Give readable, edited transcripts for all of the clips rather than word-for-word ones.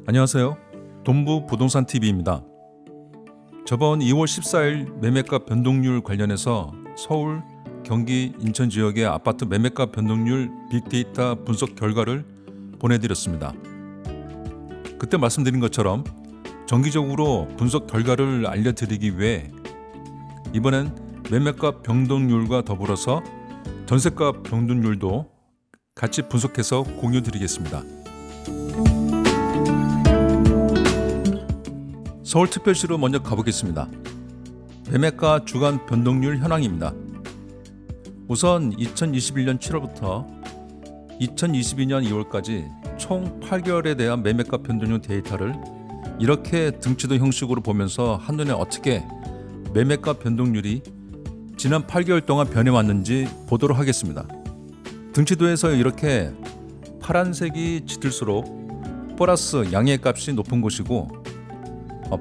안녕하세요. 동부 부동산 TV입니다. 저번 2월 14일 매매가 변동률 관련해서 서울, 경기, 인천 지역의 아파트 매매가 변동률 빅데이터 분석 결과를 보내드렸습니다. 그때 말씀드린 것처럼 정기적으로 분석 결과를 알려드리기 위해 이번엔 매매가 변동률과 더불어서 전세가 변동률도 같이 분석해서 공유드리겠습니다. 서울특별시로 먼저 가보겠습니다. 매매가 주간 변동률 현황입니다. 우선 2021년 7월부터 2022년 2월까지 총 8개월에 대한 매매가 변동률 데이터를 이렇게 등치도 형식으로 보면서 한눈에 어떻게 매매가 변동률이 지난 8개월 동안 변해왔는지 보도록 하겠습니다. 등치도에서 이렇게 파란색이 짙을수록 플러스 양의 값이 높은 곳이고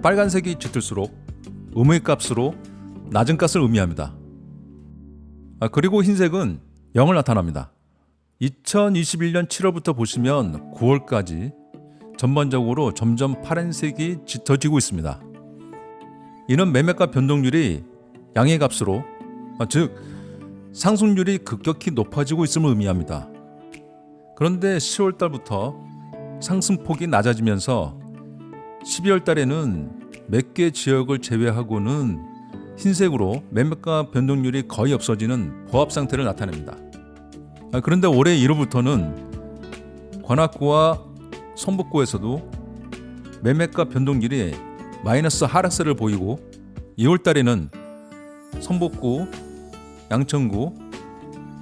빨간색이 짙을수록 음의 값으로 낮은 값을 의미합니다. 그리고 흰색은 0을 나타납니다. 2021년 7월부터 보시면 9월까지 전반적으로 점점 파란색이 짙어지고 있습니다. 이는 매매가 변동률이 양의 값으로 즉 상승률이 급격히 높아지고 있음을 의미합니다. 그런데 10월 달부터 상승폭이 낮아지면서 12월 달에는 몇 개 지역을 제외하고는 흰색으로 매매가 변동률이 거의 없어지는 보합 상태를 나타냅니다. 그런데 올해 1월부터는 관악구와 성북구에서도 매매가 변동률이 마이너스 하락세를 보이고 2월 달에는 성북구, 양천구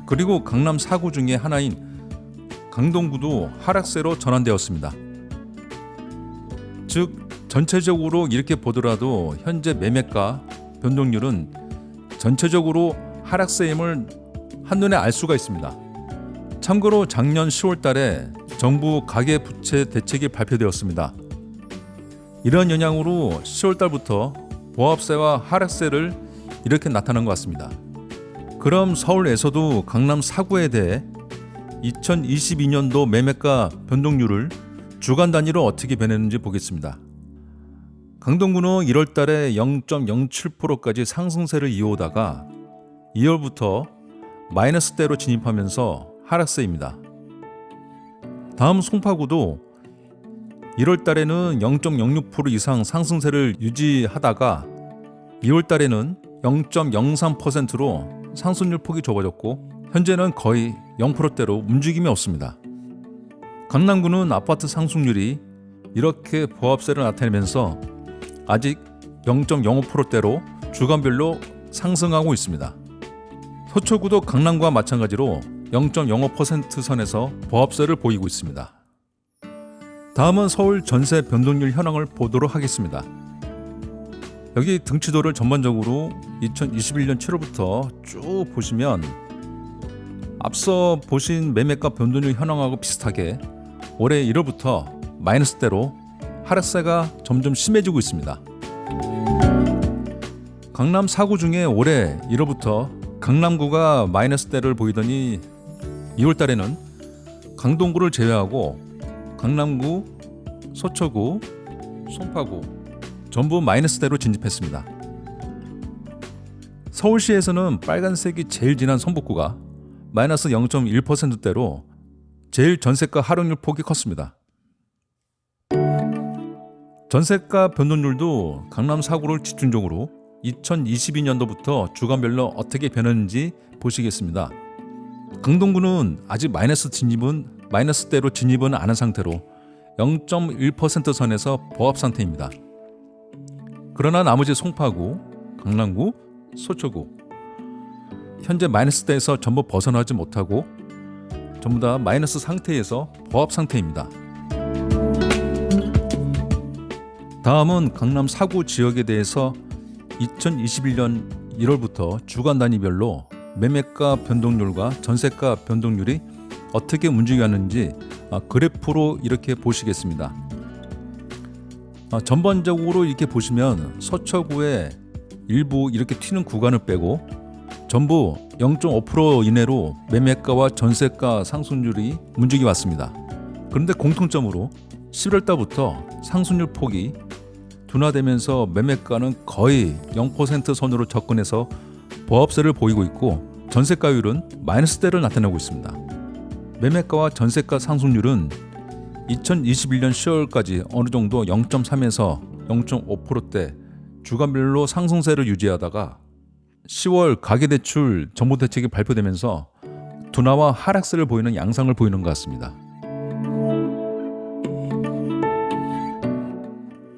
그리고 강남 4구 중에 하나인 강동구도 하락세로 전환되었습니다. 즉 전체적으로 이렇게 보더라도 현재 매매가 변동률은 전체적으로 하락세임을 한눈에 알 수가 있습니다. 참고로 작년 10월 달에 정부 가계부채 대책이 발표되었습니다. 이런 영향으로 10월 달부터 보합세와 하락세를 이렇게 나타난 것 같습니다. 그럼 서울에서도 강남 4구에 대해 2022년도 매매가 변동률을 주간 단위로 어떻게 변했는지 보겠습니다. 강동구는 1월 달에 0.07%까지 상승세를 이어오다가 2월부터 마이너스대로 진입하면서 하락세입니다. 다음 송파구도 1월 달에는 0.06% 이상 상승세를 유지하다가 2월 달에는 0.03%로 상승률 폭이 좁아졌고 현재는 거의 0%대로 움직임이 없습니다. 강남구는 아파트 상승률이 이렇게 보합세를 나타내면서 아직 0.05%대로 주간별로 상승하고 있습니다. 서초구도 강남구와 마찬가지로 0.05% 선에서 보합세를 보이고 있습니다. 다음은 서울 전세 변동률 현황을 보도록 하겠습니다. 여기 등치도를 전반적으로 2021년 7월부터 쭉 보시면 앞서 보신 매매가 변동률 현황하고 비슷하게 올해 1월부터 마이너스대로 하락세가 점점 심해지고 있습니다. 강남 4구 중에 올해 1월부터 강남구가 마이너스대를 보이더니 2월 달에는 강동구를 제외하고 강남구, 서초구, 송파구 전부 마이너스대로 진입했습니다. 서울시에서는 빨간색이 제일 진한 성북구가 마이너스 0.1%대로 제일 전세가 하락률 폭이 컸습니다. 전세가 변동률도 강남 4구를 집중적으로 2022년도부터 주간별로 어떻게 변했는지 보시겠습니다. 강동구는 아직 마이너스대로 진입은 않은 상태로 0.1% 선에서 보합 상태입니다. 그러나 나머지 송파구, 강남구, 서초구 현재 마이너스대에서 전부 벗어나지 못하고 전부 다 마이너스 상태에서 보합 상태입니다. 다음은 강남 4구 지역에 대해서 2021년 1월부터 주간 단위별로 매매가 변동률과 전세가 변동률이 어떻게 움직였는지 그래프로 이렇게 보시겠습니다. 전반적으로 이렇게 보시면 서초구에 일부 이렇게 튀는 구간을 빼고 전부 0.5% 이내로 매매가와 전세가 상승률이 움직여 왔습니다. 그런데 공통점으로 11월 달부터 상승률 폭이 둔화되면서 매매가는 거의 0% 선으로 접근해서 보합세를 보이고 있고 전세가율은 마이너스대를 나타내고 있습니다. 매매가와 전세가 상승률은 2021년 10월까지 어느 정도 0.3에서 0.5%대 주간별로 상승세를 유지하다가 10월 가계대출 정부대책이 발표되면서 둔화와 하락세를 보이는 양상을 보이는 것 같습니다.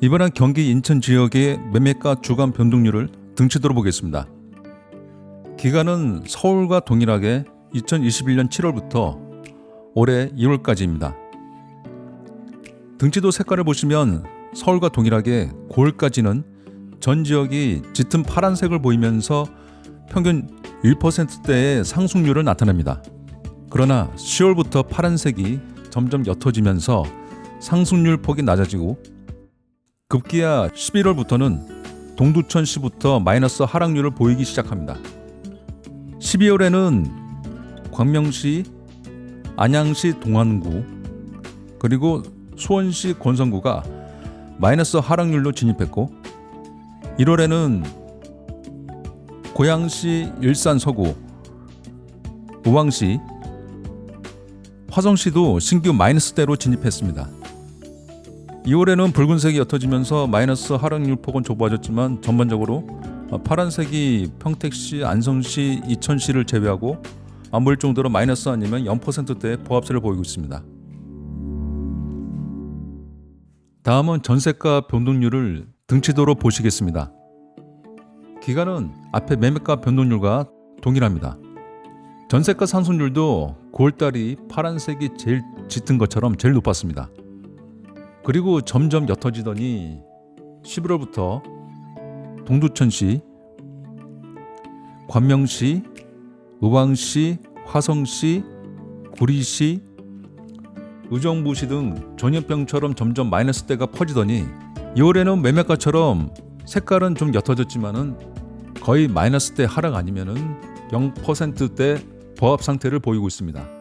이번엔 경기 인천 지역의 매매가 주간 변동률을 등치도로 보겠습니다. 기간은 서울과 동일하게 2021년 7월부터 올해 2월까지입니다. 등치도 색깔을 보시면 서울과 동일하게 9월까지는 전 지역이 짙은 파란색을 보이면서 평균 1%대의 상승률을 나타냅니다. 그러나 10월부터 파란색이 점점 옅어지면서 상승률 폭이 낮아지고 급기야 11월부터는 동두천시부터 마이너스 하락률을 보이기 시작합니다. 12월에는 광명시, 안양시 동안구, 그리고 수원시 권선구가 마이너스 하락률로 진입했고 1월에는 고양시, 일산 서구, 우왕시, 화성시도 신규 마이너스대로 진입했습니다. 2월에는 붉은색이 옅어지면서 마이너스 하락률 폭은 좁아졌지만 전반적으로 파란색이 평택시, 안성시, 이천시를 제외하고 안 보일 정도로 마이너스 아니면 0%대의 보합세를 보이고 있습니다. 다음은 전세가 변동률을 등치도로 보시겠습니다. 기간은 앞에 매매가 변동률과 동일합니다. 전세가 상승률도 9월달이 파란색이 제일 짙은 것처럼 제일 높았습니다. 그리고 점점 옅어지더니 11월부터 동두천시, 광명시, 의왕시, 화성시, 구리시, 의정부시 등 전염병처럼 점점 마이너스대가 퍼지더니 2월에는 매매가처럼 색깔은 좀 옅어졌지만은 거의 마이너스대 하락 아니면은 0%대 보합 상태를 보이고 있습니다.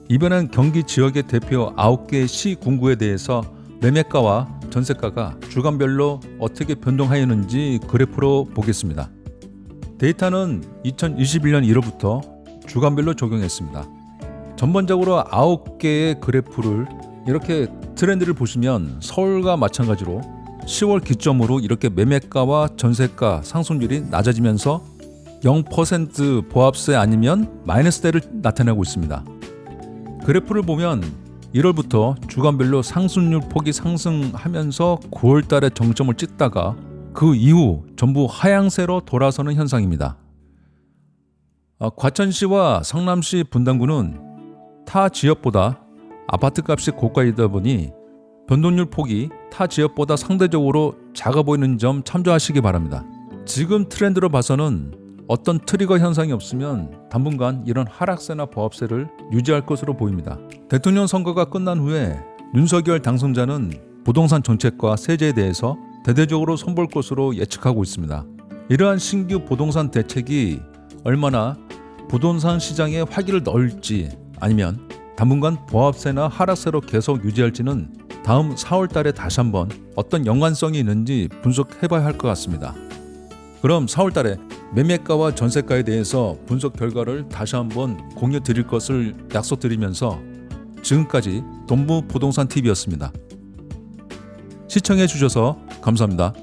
이번엔 경기 지역의 대표 9개 시 군구에 대해서 매매가와 전세가가 주간별로 어떻게 변동하였는지 그래프로 보겠습니다. 데이터는 2021년 1월부터 주간별로 적용했습니다. 전반적으로 9개의 그래프를 이렇게 트렌드를 보시면 서울과 마찬가지로 10월 기점으로 이렇게 매매가와 전세가 상승률이 낮아지면서 0% 보합세 아니면 마이너스대를 나타내고 있습니다. 그래프를 보면 1월부터 주간별로 상승률 폭이 상승하면서 9월 달에 정점을 찍다가 그 이후 전부 하향세로 돌아서는 현상입니다. 과천시와 성남시 분당구는 타 지역보다 아파트값이 고가이다 보니 변동률 폭이 타 지역보다 상대적으로 작아 보이는 점 참조하시기 바랍니다. 지금 트렌드로 봐서는 어떤 트리거 현상이 없으면 당분간 이런 하락세나 보합세를 유지할 것으로 보입니다. 대통령 선거가 끝난 후에 윤석열 당선자는 부동산 정책과 세제에 대해서 대대적으로 손볼 것으로 예측하고 있습니다. 이러한 신규 부동산 대책이 얼마나 부동산 시장에 활기를 넣을지 아니면 당분간 보합세나 하락세로 계속 유지할지는 다음 4월 달에 다시 한번 어떤 연관성이 있는지 분석해봐야 할 것 같습니다. 그럼 4월 달에 매매가와 전세가에 대해서 분석 결과를 다시 한번 공유 드릴 것을 약속드리면서 지금까지 동부 부동산 TV였습니다. 시청해 주셔서 감사합니다.